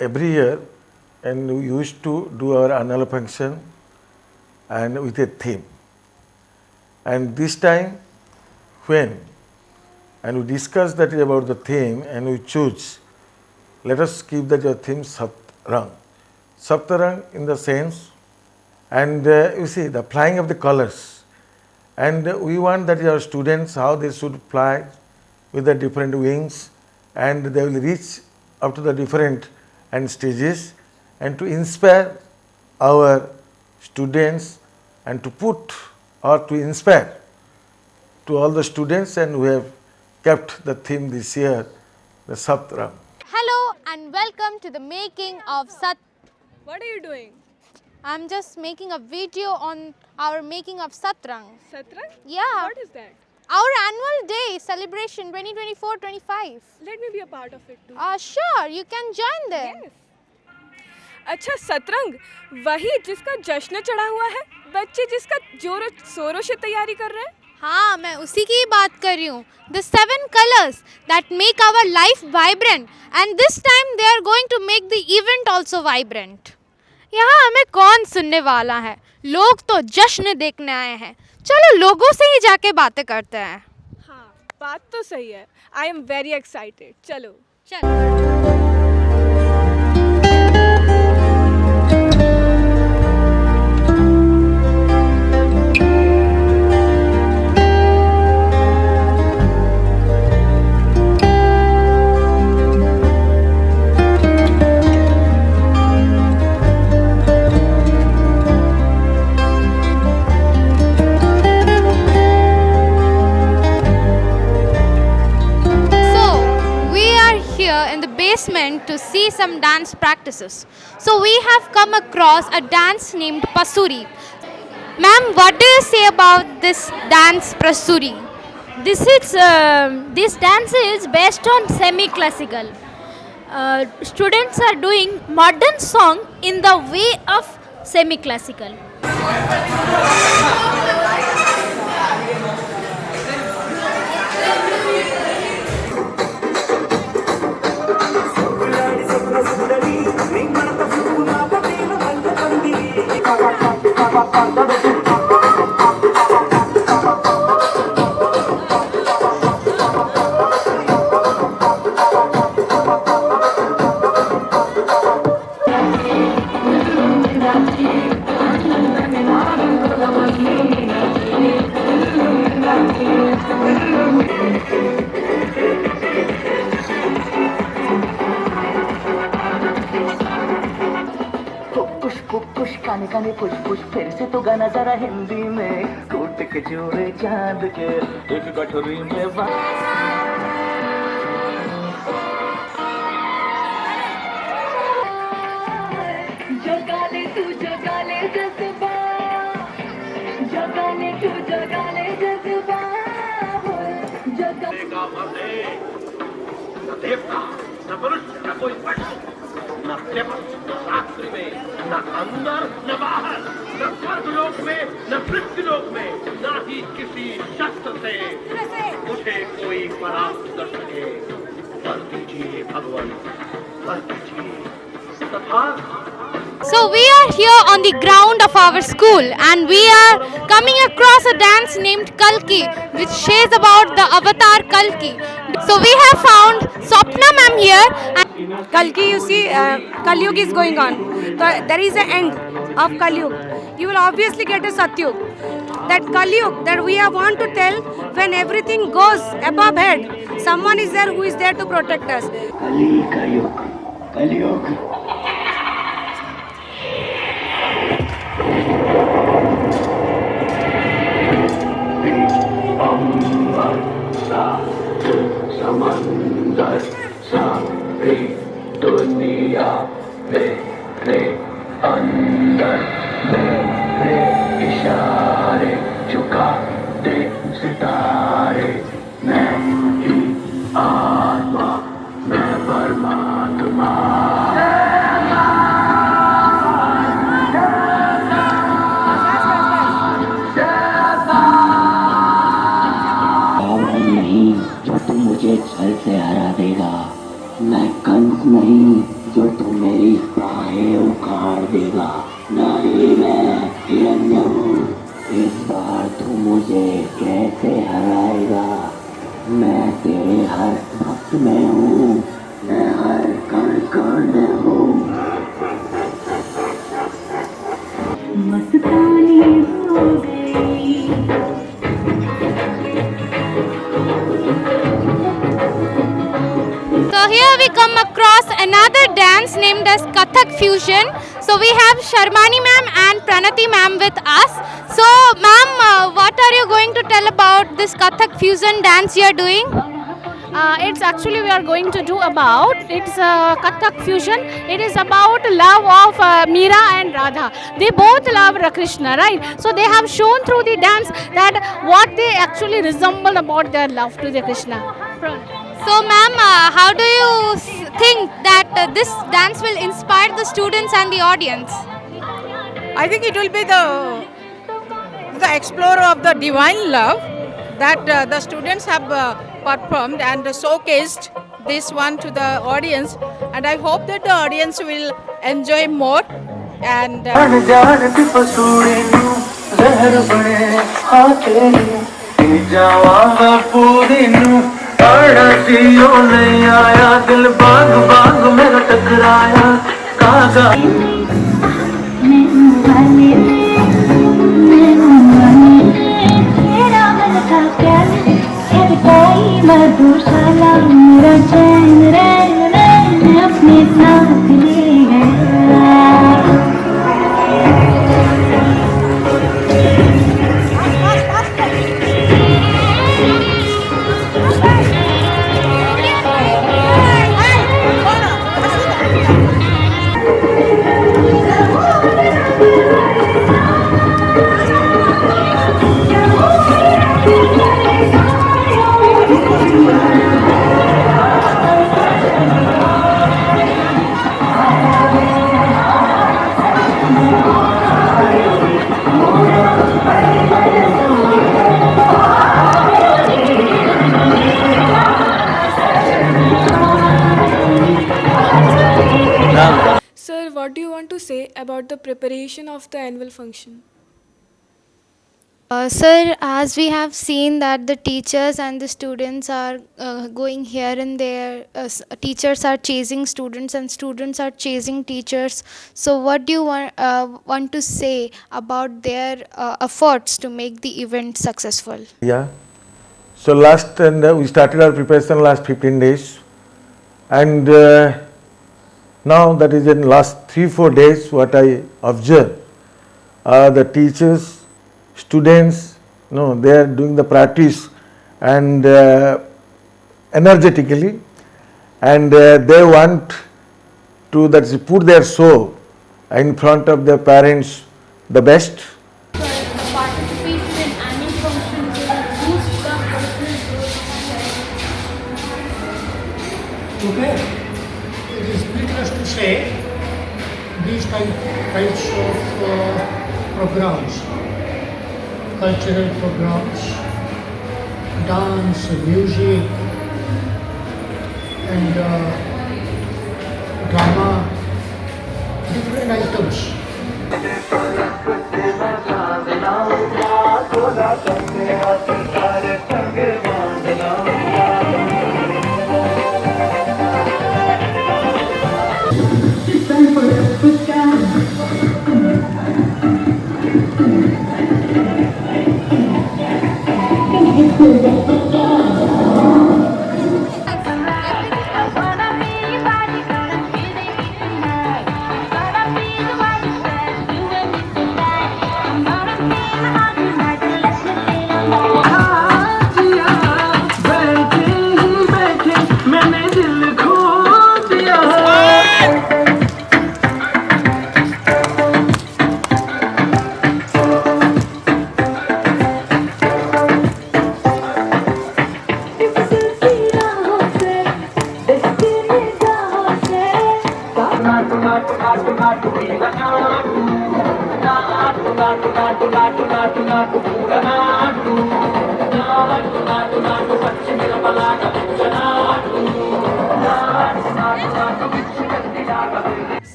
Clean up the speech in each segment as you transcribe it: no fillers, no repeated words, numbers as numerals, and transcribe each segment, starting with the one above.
every year, and we used to do our annual function and with a theme. And this time, when and we discuss that about the theme and we choose, let us keep that your theme Saptarang. Saptarang in the sense, and you see the flying of the colors. And we want that your students, how they should fly with the different wings, and they will reach up to the different and stages, and to inspire our students and to put or to inspire to all the students, and we have kept the theme this year, the Saptarang. Hello and welcome to the making of What are you doing? I'm just making a video on our making of Satrang. Satrang? Yeah. What is that? Our annual day celebration 2024-25. Let me be a part of it too. Sure, you can join there. Yes. अच्छा सतरंग वही जिसका जश्न चढ़ा हुआ है, बच्चे जिसका जोरों शोरों से तैयारी कर रहे हैं. हाँ, मैं उसी की बात कर रही हूँ. The 7 colors that make our life vibrant, and this time they are going to make the event also vibrant. यहाँ हमें कौन सुनने वाला है? लोग तो जश्न देखने आए हैं. चलो लोगों से ही जाके बातें करते हैं. हाँ, बात तो सही है. I am very excited. चलो. चलो. To see some dance practices. So we have come across a dance named Pasuri. Ma'am, what do you say about this dance Pasuri? This dance is based on semi-classical. Students are doing modern song in the way of semi-classical. काने काने push push फिर से तो गाना जरा हिंदी में टूट के जोड़े चांद के एक गठरी में जगाले तू जगाले जज्बा जगाले तू जगाले जज्बा जगाले देवता न मनुष्य का कोई पशु न देवता शास्त्र में न अंदर न बाहर न स्वर्गलोक में न पृथ्वीलोक में न ही किसी शस्त्र से मुझे कोई परास्त कर सके. वर दीजिए भगवान, वर दीजिए. तथा So we are here on the ground of our school and we are coming across a dance named Kalki, which says about the avatar Kalki. So we have found Swapna ma'am here. And Kalki, you see, Kalyug is going on. So there is an end of Kalyug. You will obviously get a Satyug. That Kalyug that we want to tell, when everything goes above head, someone is there who is there to protect us. Kalyug, Kalyug. समंदर सारी दुनिया मेरे अंदर मेरे इशारे झुका दे सितारे. मैं ही आत्मा मैं परमात्मा. मुझे छल से हरा देगा. मैं कंस नहीं, जो तू मेरी बाहें उखाड़ देगा। नहीं मैं हिरण्य हूँ, इस बार तू मुझे कैसे हराएगा। मैं तेरे हर भक्त में हूँ, मैं हर कण कण में हूँ। मस्तानी हो गई। So here we come across another dance named as Kathak Fusion. So we have Sharmani ma'am and Pranati ma'am with us. So ma'am, what are you going to tell about this Kathak Fusion dance you are doing? It's actually we are going to do about it's Kathak fusion. It is about love of Meera and Radha. They both love Krishna, right? So they have shown through the dance that what they actually resemble about their love to the Krishna. So ma'am, how do you think that this dance will inspire the students and the audience? I think it will be the explorer of the divine love that the students have performed and showcased this one to the audience, and I hope that the audience will enjoy more. And मधुशाला मेरा चैन रैन अपने साथ ले गया। Sir, what do you want to say about the preparation of the annual function? Sir, as we have seen that the teachers and the students are going here and there, teachers are chasing students and students are chasing teachers. So what do you want to say about their efforts to make the event successful? Yeah. So we started our preparation last 15 days, and now that is in last 3-4 days what I observe, the teachers, students, they are doing the practice and energetically, and they want to put their soul in front of their parents the best. Okay, it is needless to say these types of programs, cultural programs, dance, music, and drama, different items.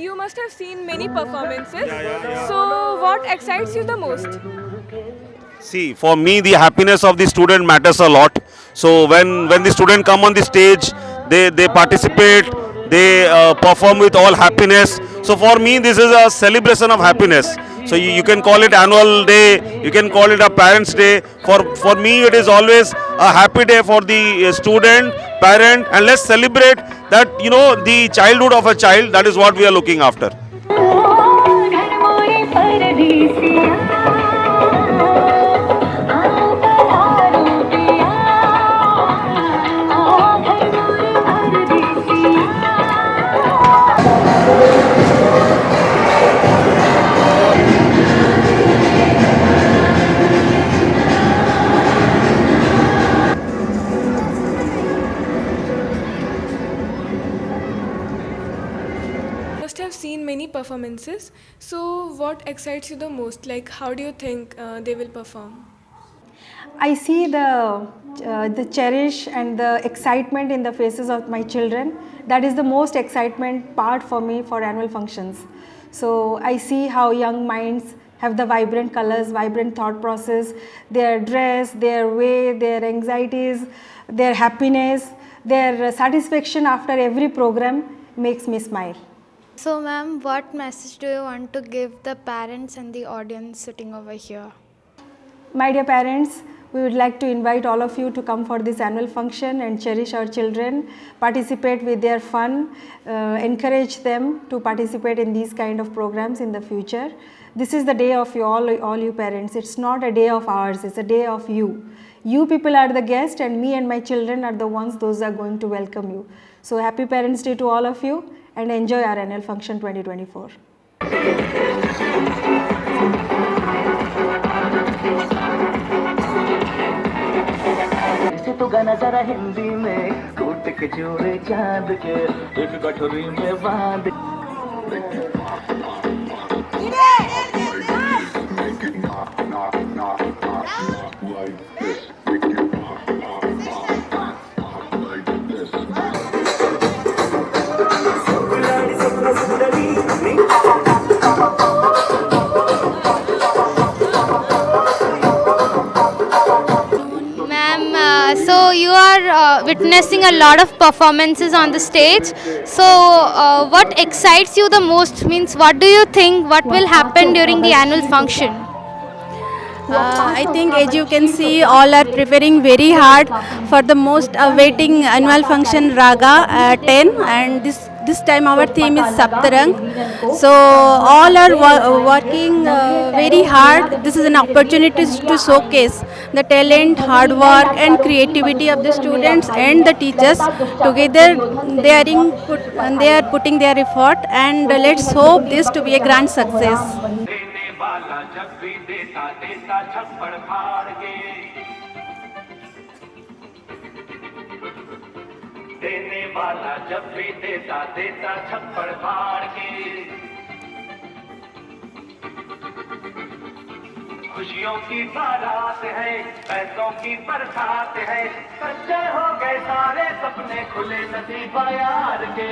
you must have seen many performances. So, what excites you the most? See, for me, the happiness of the student matters a lot. So when the student come on the stage, they participate, they perform with all happiness. So for me, this is a celebration of happiness. So you can call it annual day, you can call it a parents' day. For me, it is always a happy day for the student, parent, and let's celebrate that, you know, the childhood of a child. That is what we are looking after. Must have seen many performances. So, what excites you the most? Like, how do you think they will perform? I see the cherish and the excitement in the faces of my children. That is the most excitement part for me for annual functions. So I see how young minds have the vibrant colors, vibrant thought process, their dress, their way, their anxieties, their happiness, their satisfaction after every program makes me smile. So ma'am, what message do you want to give the parents and the audience sitting over here? My dear parents, we would like to invite all of you to come for this annual function and cherish our children, participate with their fun, encourage them to participate in these kind of programs in the future. This is the day of you all you parents. It's not a day of ours, it's a day of you. You people are the guests and me and my children are the ones those are going to welcome you. So happy Parents' Day to all of you and enjoy our annual function 2024. तो गाना जरा हिंदी में कूट के जोड़े चांद के एक कटोरी में बांध So you are witnessing a lot of performances on the stage. So what excites you the most? Means what do you think what will happen during the annual function? I think as you can see, all are preparing very hard for the most awaiting annual function Raga 10, and this time our theme is Saptarang. So all are working very hard. This is an opportunity to showcase the talent, hard work and creativity of the students and the teachers. Together they are putting their effort, and let's hope this to be a grand success. देने वाला जब भी देता देता छप्पड़ फाड़ के खुशियों की बारात है पैसों की बरसात है सच्चे हो गए सारे सपने खुले नसीब यार के